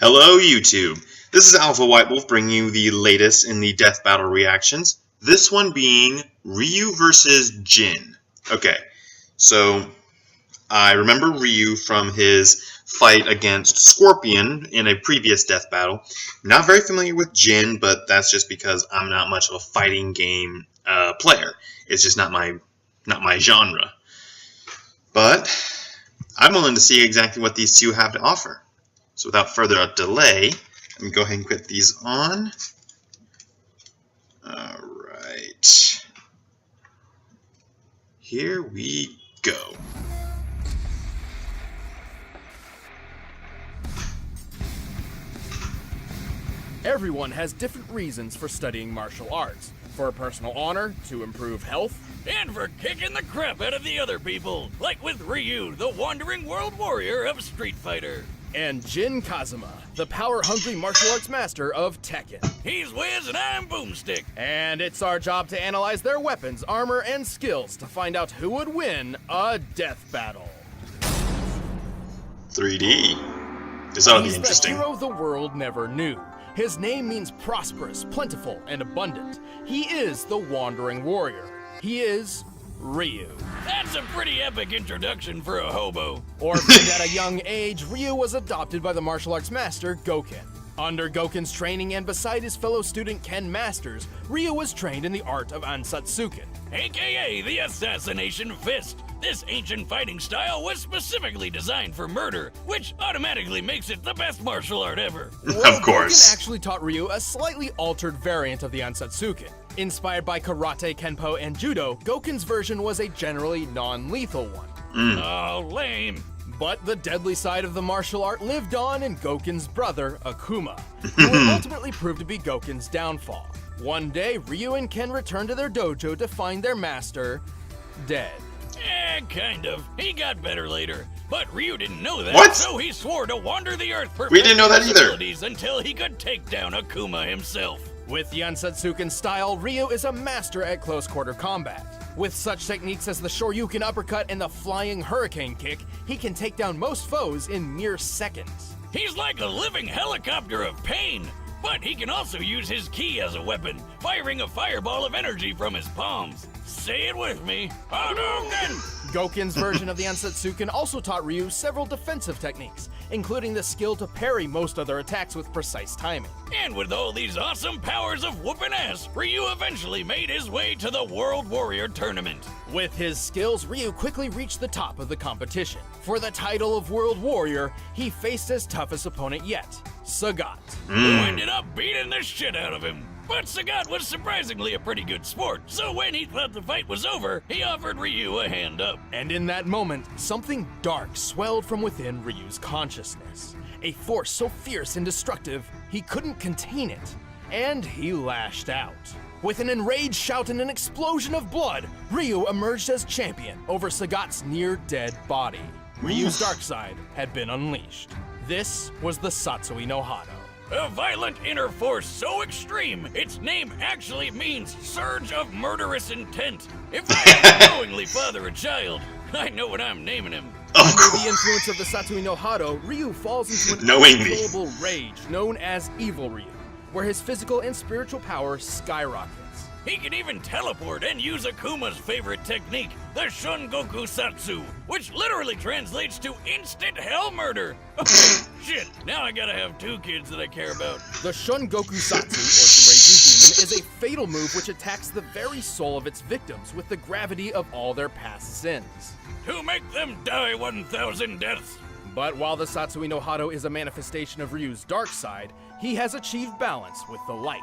Hello YouTube, this is Alpha White Wolf bringing you the latest in the Death Battle reactions. This one being Ryu versus Jin. Okay, so I remember Ryu from his fight against Scorpion in a previous Death Battle. Not very familiar with Jin, but that's just because I'm not much of a fighting game player. It's just not my genre. But I'm willing to see exactly what these two have to offer. So without further delay, let me go ahead and put these on. Alright. Here we go. Everyone has different reasons for studying martial arts. For personal honor, to improve health, and for kicking the crap out of the other people, like with Ryu, the wandering world warrior of Street Fighter. And Jin Kazuma, the power-hungry martial arts master of Tekken. He's Wiz and I'm Boomstick. And it's our job to analyze their weapons, armor, and skills to find out who would win a death battle. 3D. This ought to be interesting. He's the hero the world never knew. His name means prosperous, plentiful, and abundant. He is the Wandering Warrior. He is Ryu. That's a pretty epic introduction for a hobo. Orphaned at a young age, Ryu was adopted by the martial arts master Goken. Under Goken's training and beside his fellow student Ken Masters, Ryu was trained in the art of Ansatsuken, aka the Assassination Fist. This ancient fighting style was specifically designed for murder, which automatically makes it the best martial art ever. Of course. Goken actually taught Ryu a slightly altered variant of the Ansatsuken. Inspired by karate, kenpo, and judo, Goken's version was a generally non-lethal one. Oh, lame. But the deadly side of the martial art lived on in Goken's brother, Akuma, who would ultimately prove to be Goken's downfall. One day, Ryu and Ken returned to their dojo to find their master dead. Kind of. He got better later. But Ryu didn't know that, What? so he swore to wander the earth We didn't know that either. Until he could take down Akuma himself. With the Ansatsuken style, Ryu is a master at close-quarter combat. With such techniques as the Shoryuken uppercut and the flying hurricane kick, he can take down most foes in mere seconds. He's like a living helicopter of pain, but he can also use his ki as a weapon, firing a fireball of energy from his palms. Say it with me, Hadouken! Goken's version of the Ansatsuken also taught Ryu several defensive techniques, including the skill to parry most other attacks with precise timing. And with all these awesome powers of whooping ass, Ryu eventually made his way to the World Warrior Tournament. With his skills, Ryu quickly reached the top of the competition. For the title of World Warrior, he faced his toughest opponent yet, Sagat. Who ended up beating the shit out of him. But Sagat was surprisingly a pretty good sport, so when he thought the fight was over, he offered Ryu a hand up. And in that moment, something dark swelled from within Ryu's consciousness. A force so fierce and destructive, he couldn't contain it. And he lashed out. With an enraged shout and an explosion of blood, Ryu emerged as champion over Sagat's near-dead body. Ryu's dark side had been unleashed. This was the Satsui no Hado. A violent inner force so extreme, its name actually means surge of murderous intent. If I had to knowingly father a child, I know what I'm naming him. Under the influence of the Satsui no Hado, Ryu falls into an uncontrollable rage known as Evil Ryu, where his physical and spiritual power skyrockets. He can even teleport and use Akuma's favorite technique, the Shungoku Satsu, which literally translates to instant hell murder. Oh, shit, now I gotta have two kids that I care about. The Shungoku Satsu, or Shurei Demon, is a fatal move which attacks the very soul of its victims with the gravity of all their past sins. To make them die 1,000 deaths. But while the Satsui no Hado is a manifestation of Ryu's dark side, he has achieved balance with the light.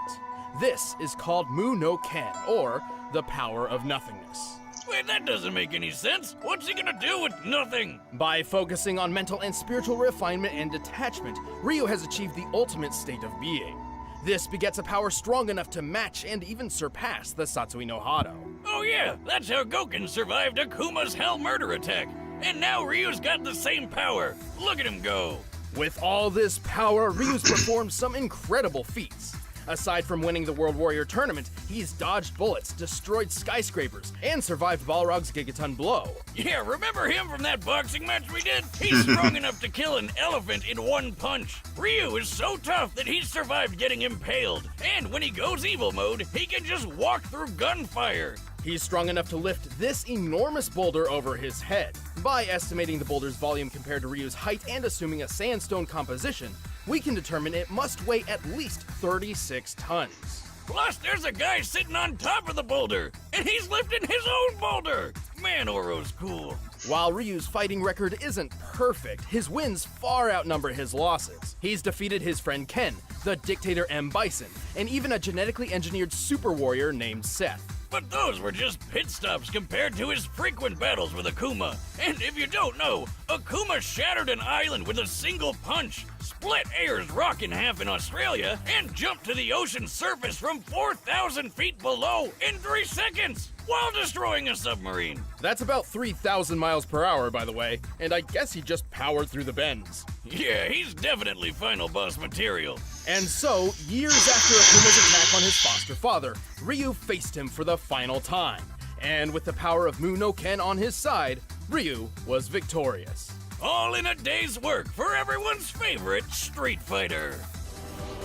This is called Mu no Ken, or the power of nothingness. Wait, that doesn't make any sense. What's he gonna do with nothing? By focusing on mental and spiritual refinement and detachment, Ryu has achieved the ultimate state of being. This begets a power strong enough to match and even surpass the Satsui no Hado. Oh yeah, that's how Goken survived Akuma's hell murder attack. And now Ryu's got the same power. Look at him go. With all this power, Ryu's performed some incredible feats. Aside from winning the World Warrior tournament, he's dodged bullets, destroyed skyscrapers, and survived Balrog's gigaton blow. Yeah, remember him from that boxing match we did? He's strong enough to kill an elephant in one punch. Ryu is so tough that he's survived getting impaled. And when he goes evil mode, he can just walk through gunfire. He's strong enough to lift this enormous boulder over his head. By estimating the boulder's volume compared to Ryu's height and assuming a sandstone composition, we can determine it must weigh at least 36 tons. Plus, there's a guy sitting on top of the boulder, and he's lifting his own boulder. Man, Oro's cool. While Ryu's fighting record isn't perfect, his wins far outnumber his losses. He's defeated his friend Ken, the dictator M. Bison, and even a genetically engineered super warrior named Seth. But those were just pit stops compared to his frequent battles with Akuma. And if you don't know, Akuma shattered an island with a single punch, split Ayers Rock in half in Australia, and jumped to the ocean surface from 4,000 feet below in 3 seconds, while destroying a submarine. That's about 3,000 miles per hour, by the way, and I guess he just powered through the bends. Yeah, he's definitely final boss material. And so, years after Akuma's attack on his foster father, Ryu faced him for the final time. And with the power of Mu no Ken on his side, Ryu was victorious. All in a day's work for everyone's favorite Street Fighter.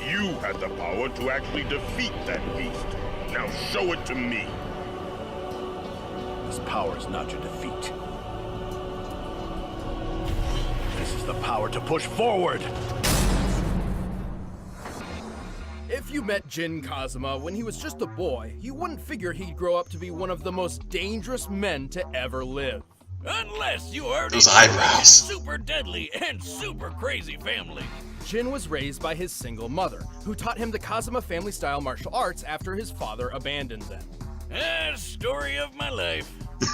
You had the power to actually defeat that beast. Now show it to me. This power is not your defeat. This is the power to push forward. If you met Jin Kazuma when he was just a boy, you wouldn't figure he'd grow up to be one of the most dangerous men to ever live. Unless you already Those know eyebrows. his super deadly and super crazy family. Jin was raised by his single mother, who taught him the Kazuma family-style martial arts after his father abandoned them. Story of my life.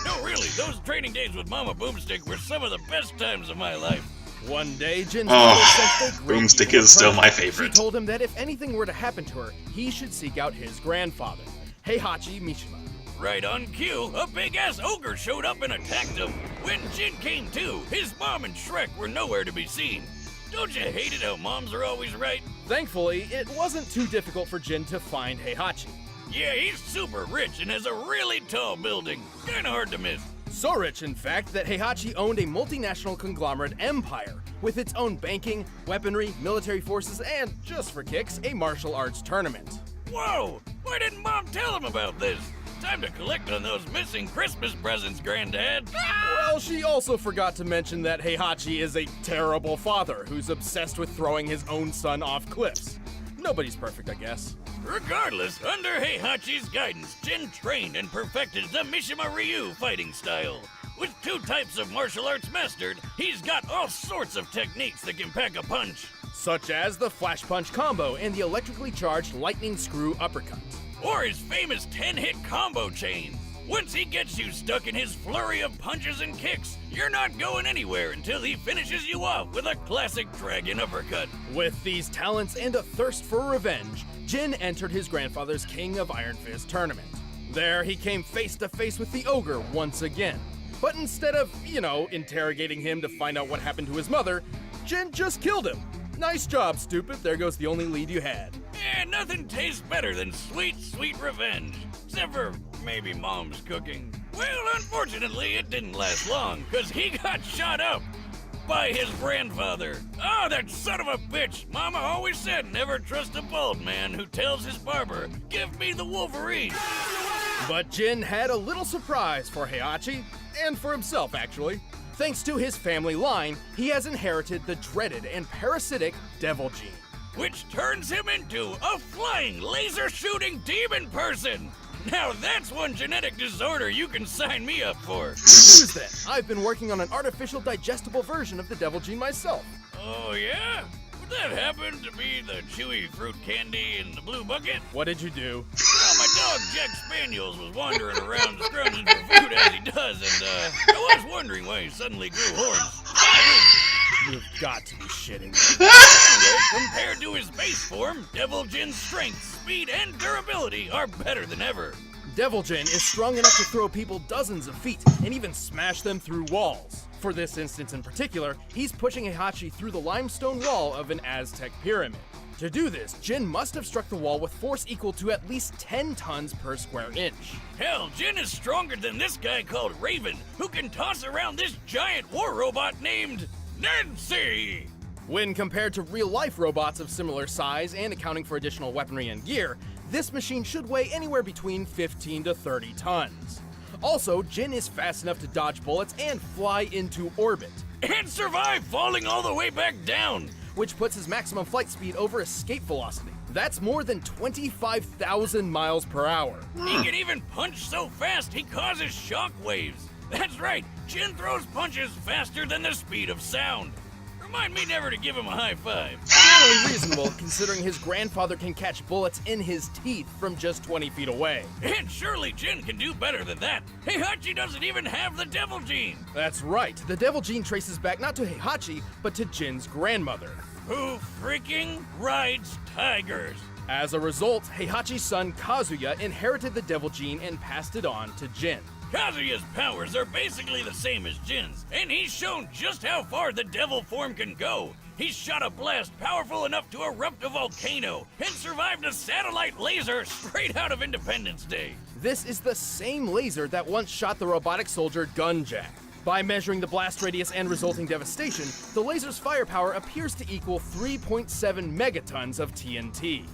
No, really, those training days with Mama Boomstick were some of the best times of my life. One day, Jin's mother sensed a great Boomstick evil is still turn. my favorite. She told him that if anything were to happen to her, he should seek out his grandfather, Heihachi Mishima. Right on cue, a big-ass ogre showed up and attacked him. When Jin came to, his mom and Shrek were nowhere to be seen. Don't you hate it how moms are always right? Thankfully, it wasn't too difficult for Jin to find Heihachi. Yeah, he's super rich and has a really tall building. Kinda hard to miss. So rich, in fact, that Heihachi owned a multinational conglomerate empire with its own banking, weaponry, military forces, and, just for kicks, a martial arts tournament. Whoa! Why didn't Mom tell him about this? Time to collect on those missing Christmas presents, Granddad. Well, she also forgot to mention that Heihachi is a terrible father who's obsessed with throwing his own son off cliffs. Nobody's perfect, I guess. Regardless, under Heihachi's guidance, Jin trained and perfected the Mishima Ryu fighting style. With 2 types of martial arts mastered, he's got all sorts of techniques that can pack a punch. Such as the flash punch combo and the electrically charged lightning screw uppercut. Or his famous 10-hit combo chain. Once he gets you stuck in his flurry of punches and kicks, you're not going anywhere until he finishes you off with a classic dragon uppercut. With these talents and a thirst for revenge, Jin entered his grandfather's King of Iron Fist tournament. There, he came face to face with the ogre once again. But instead of, interrogating him to find out what happened to his mother, Jin just killed him. Nice job, stupid. There goes the only lead you had. Yeah, nothing tastes better than sweet, sweet revenge. Except for maybe Mom's cooking. Well, unfortunately, it didn't last long, because he got shot up by his grandfather. Oh, that son of a bitch. Mama always said never trust a bald man who tells his barber, give me the Wolverine. But Jin had a little surprise for Heihachi, and for himself, actually. Thanks to his family line, he has inherited the dreaded and parasitic Devil Gene. Which turns him into a flying, laser-shooting demon person. Now that's one genetic disorder you can sign me up for. News then. I've been working on an artificial digestible version of the Devil Gene myself. Oh yeah? Would that happen to be the chewy fruit candy in the blue bucket? What did you do? Well, my dog Jack Spaniels was wandering around scrounging for food as he does, and I was wondering why he suddenly grew horns. You've got to be shitting Anyway, compared to his base form, Devil Jin's strength, speed, and durability are better than ever. Devil Jin is strong enough to throw people dozens of feet and even smash them through walls. For this instance in particular, he's pushing Heihachi through the limestone wall of an Aztec pyramid. To do this, Jin must have struck the wall with force equal to at least 10 tons per square inch. Hell, Jin is stronger than this guy called Raven, who can toss around this giant war robot named Nancy! When compared to real-life robots of similar size and accounting for additional weaponry and gear, this machine should weigh anywhere between 15 to 30 tons. Also, Jin is fast enough to dodge bullets and fly into orbit, And survive falling all the way back down! which puts his maximum flight speed over escape velocity. That's more than 25,000 miles per hour. He can even punch so fast he causes shock waves. That's right, Jin throws punches faster than the speed of sound. Remind me never to give him a high five. Fairly reasonable considering his grandfather can catch bullets in his teeth from just 20 feet away. And surely Jin can do better than that. Heihachi doesn't even have the devil gene. That's right, the devil gene traces back not to Heihachi, but to Jin's grandmother. Who freaking rides tigers? As a result, Heihachi's son Kazuya inherited the devil gene and passed it on to Jin. Kazuya's powers are basically the same as Jin's, and he's shown just how far the devil form can go. He's shot a blast powerful enough to erupt a volcano and survived a satellite laser straight out of Independence Day. This is the same laser that once shot the robotic soldier Gunjack. By measuring the blast radius and resulting devastation, the laser's firepower appears to equal 3.7 megatons of TNT.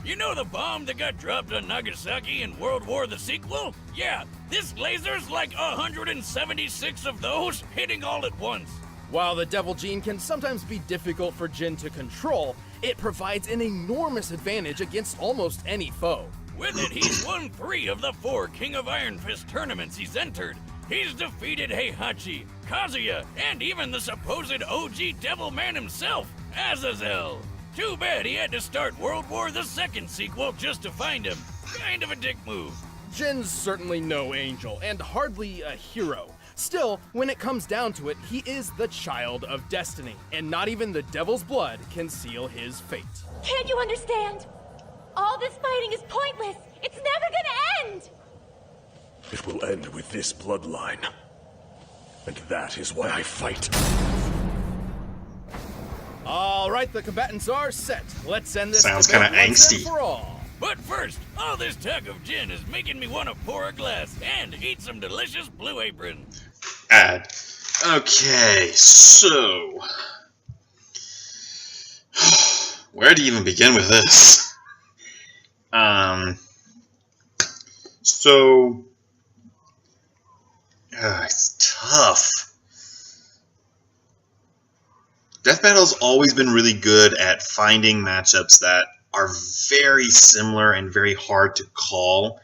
You know the bomb that got dropped on Nagasaki in World War the sequel? Yeah, this laser's like 176 of those hitting all at once. While the devil gene can sometimes be difficult for Jin to control, it provides an enormous advantage against almost any foe. With it, he's won 3 of the 4 King of Iron Fist tournaments he's entered. He's defeated Heihachi, Kazuya, and even the supposed OG Devil Man himself, Azazel. Too bad he had to start World War II sequel just to find him. Kind of a dick move. Jin's certainly no angel, and hardly a hero. Still, when it comes down to it, he is the child of destiny, and not even the devil's blood can seal his fate. Can't you understand? All this fighting is pointless. It's never gonna end. It will end with this bloodline. And that is why I fight. All right, the combatants are set. Let's end this Sounds debate kinda once and angsty. for all. But first, all this talk of gin is making me want to pour a glass and eat some delicious Blue Apron. Add. Okay, so where do you even begin with this? It's tough. DeathBattle's always been really good at finding matchups that are very similar and very hard to call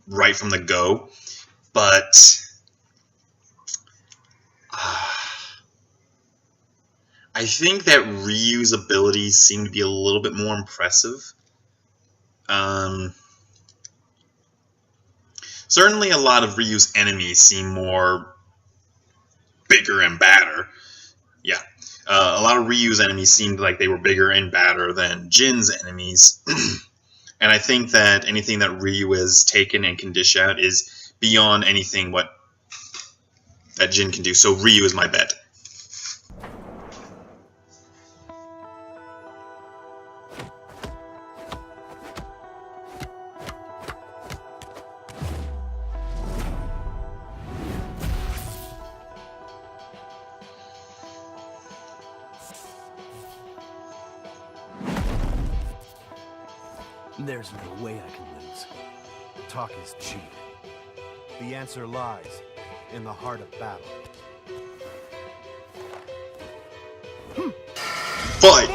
right from the go, but I think that Ryu's abilities seem to be a little bit more impressive. Certainly a lot of Ryu's enemies seem more bigger and badder. Yeah. A lot of Ryu's enemies seemed like they were bigger and badder than Jin's enemies. And I think that anything that Ryu has taken and can dish out is beyond anything what that Jin can do. So Ryu is my bet. There's no way I can lose. Talk is cheap. The answer lies in the heart of battle. Fight!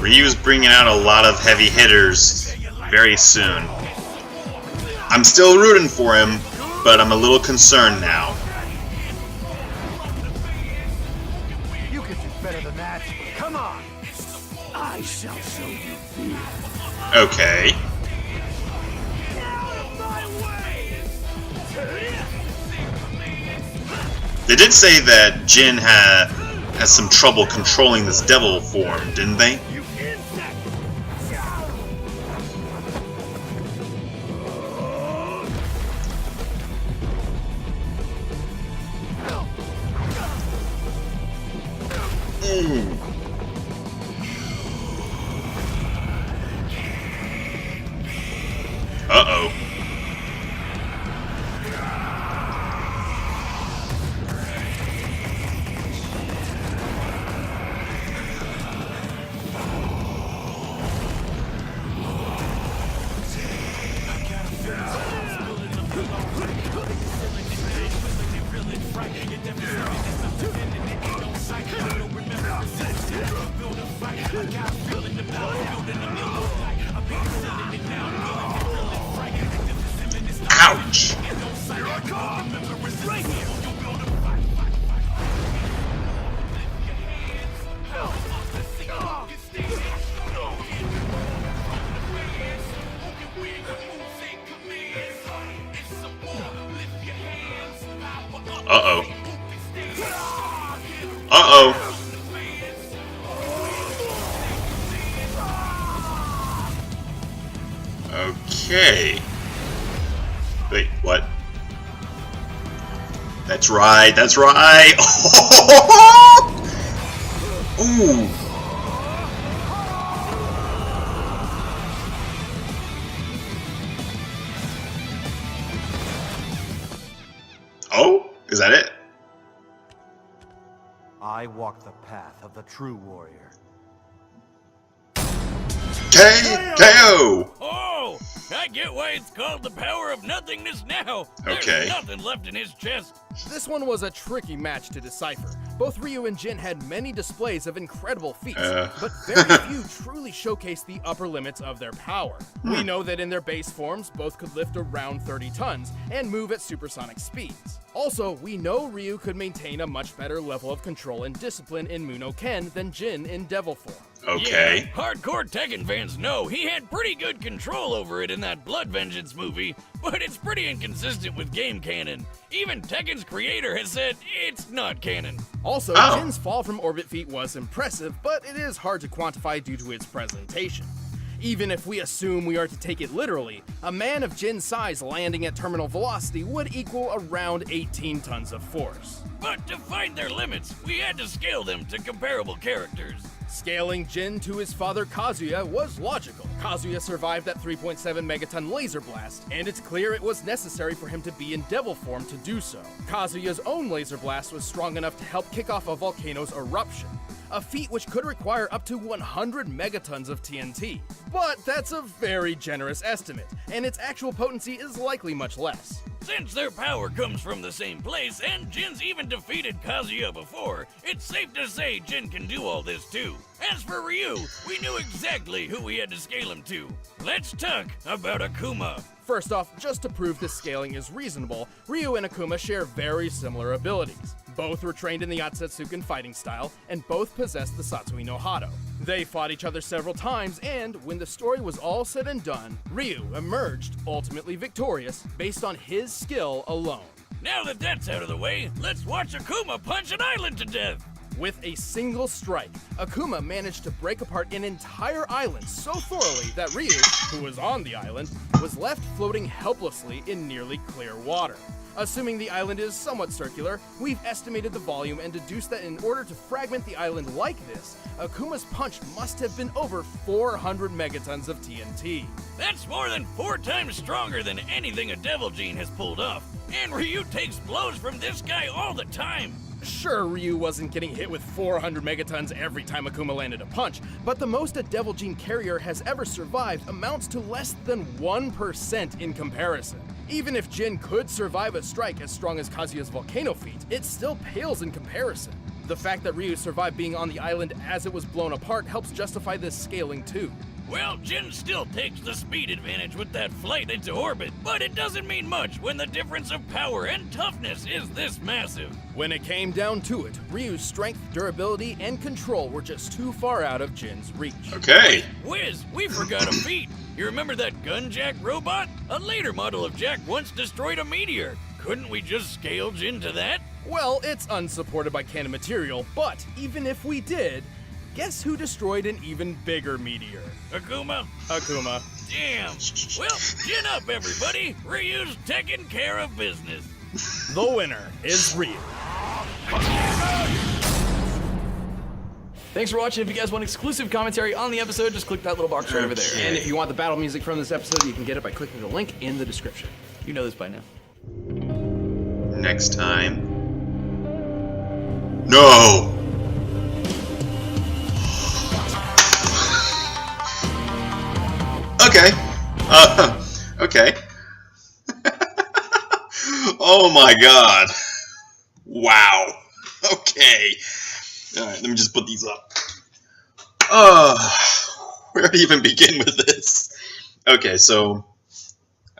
Ryu's bringing out a lot of heavy hitters very soon. I'm still rooting for him, but I'm a little concerned now. You can do better than that. Come on. I shall show you fear. Okay. They did say that Jin has some trouble controlling this devil form, didn't they? Uh-oh. Ouch! Uh-oh. Uh-oh. Okay. Wait, what? That's right, that's right! Ooh! Oh? Is that it? I walk the path of the true warrior. KO! Oh, I get why it's called the power of nothingness now. Okay. There's nothing left in his chest. This one was a tricky match to decipher. Both Ryu and Jin had many displays of incredible feats, but very few truly showcased the upper limits of their power. We know that in their base forms, both could lift around 30 tons and move at supersonic speeds. Also, we know Ryu could maintain a much better level of control and discipline in Muno Ken than Jin in Devil form. Okay. Yeah, hardcore Tekken fans know he had pretty good control over it in that Blood Vengeance movie, but it's pretty inconsistent with game canon. Even Tekken's creator has said it's not canon. Also, Jin's fall from orbit feat was impressive, but it is hard to quantify due to its presentation. Even if we assume we are to take it literally, a man of Jin's size landing at terminal velocity would equal around 18 tons of force. But to find their limits, we had to scale them to comparable characters. Scaling Jin to his father Kazuya was logical. Kazuya survived that 3.7 megaton laser blast, and it's clear it was necessary for him to be in devil form to do so. Kazuya's own laser blast was strong enough to help kick off a volcano's eruption, a feat which could require up to 100 megatons of TNT. But that's a very generous estimate, and its actual potency is likely much less. Since their power comes from the same place, and Jin's even defeated Kazuya before, it's safe to say Jin can do all this too. As for Ryu, we knew exactly who we had to scale him to. Let's talk about Akuma. First off, just to prove this scaling is reasonable, Ryu and Akuma share very similar abilities. Both were trained in the Otsutsuken fighting style, and both possessed the Satsui no Hado. They fought each other several times, and when the story was all said and done, Ryu emerged ultimately victorious based on his skill alone. Now that that's out of the way, let's watch Akuma punch an island to death. With a single strike, Akuma managed to break apart an entire island so thoroughly that Ryu, who was on the island, was left floating helplessly in nearly clear water. Assuming the island is somewhat circular, we've estimated the volume and deduced that in order to fragment the island like this, Akuma's punch must have been over 400 megatons of TNT. That's more than 4 times stronger than anything a Devil Gene has pulled off. And Ryu takes blows from this guy all the time. Sure, Ryu wasn't getting hit with 400 megatons every time Akuma landed a punch, but the most a Devil Gene carrier has ever survived amounts to less than 1% in comparison. Even if Jin could survive a strike as strong as Kazuya's volcano feat, it still pales in comparison. The fact that Ryu survived being on the island as it was blown apart helps justify this scaling too. Well, Jin still takes the speed advantage with that flight into orbit, but it doesn't mean much when the difference of power and toughness is this massive. When it came down to it, Ryu's strength, durability, and control were just too far out of Jin's reach. Okay. Wiz, we forgot a feat. You remember that gun Jack robot? A later model of Jack once destroyed a meteor. Couldn't we just scale Jin to that? Well, it's unsupported by canon material, but even if we did, guess who destroyed an even bigger meteor? Akuma? Akuma. Damn. Well, chin up, everybody. Ryu's taking care of business. The winner is Ryu. Thanks for watching. If you guys want exclusive commentary on the episode, just click that little box right over there. And if you want the battle music from this episode, you can get it by clicking the link in the description. You know this by now. Next time. No! Okay. Okay. Oh my god. Wow. Okay. Alright, let me just put these up. Where to even begin with this? Okay, so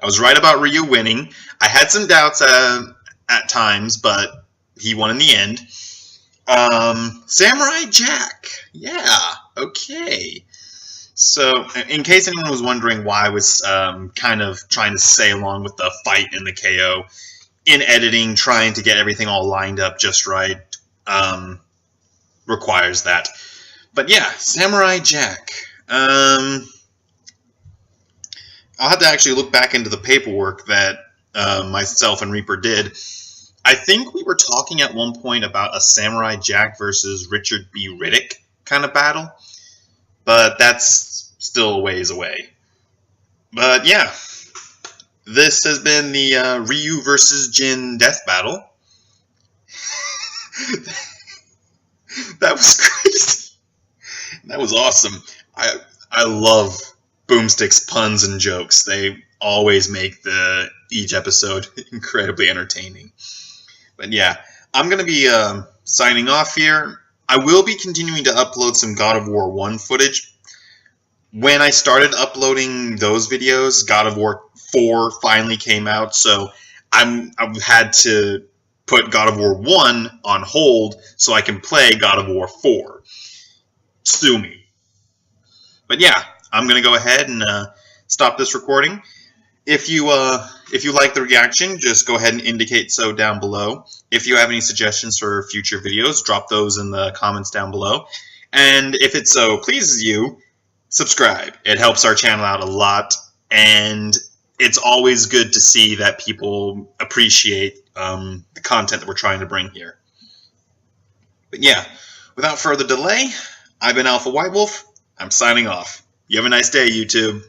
I was right about Ryu winning. I had some doubts at times, but he won in the end. Samurai Jack. Yeah, okay. So, in case anyone was wondering why I was kind of trying to say along with the fight and the KO, in editing, trying to get everything all lined up just right requires that. But yeah, Samurai Jack. I'll have to actually look back into the paperwork that myself and Reaper did. I think we were talking at one point about a Samurai Jack versus Richard B. Riddick kind of battle. But that's still a ways away. But yeah, this has been the Ryu versus Jin death battle. That was crazy. That was awesome. I love Boomstick's puns and jokes. They always make each episode incredibly entertaining. But yeah, I'm going to be signing off here. I will be continuing to upload some God of War 1 footage. When I started uploading those videos, God of War 4 finally came out, so I've had to put God of War 1 on hold so I can play God of War 4. Sue me. But yeah, I'm going to go ahead and stop this recording. If you like the reaction, just go ahead and indicate so down below. If you have any suggestions for future videos, drop those in the comments down below. And if it so pleases you, subscribe. It helps our channel out a lot, and it's always good to see that people appreciate the content that we're trying to bring here. But yeah, without further delay, I've been Alpha White Wolf. I'm signing off. You have a nice day, YouTube.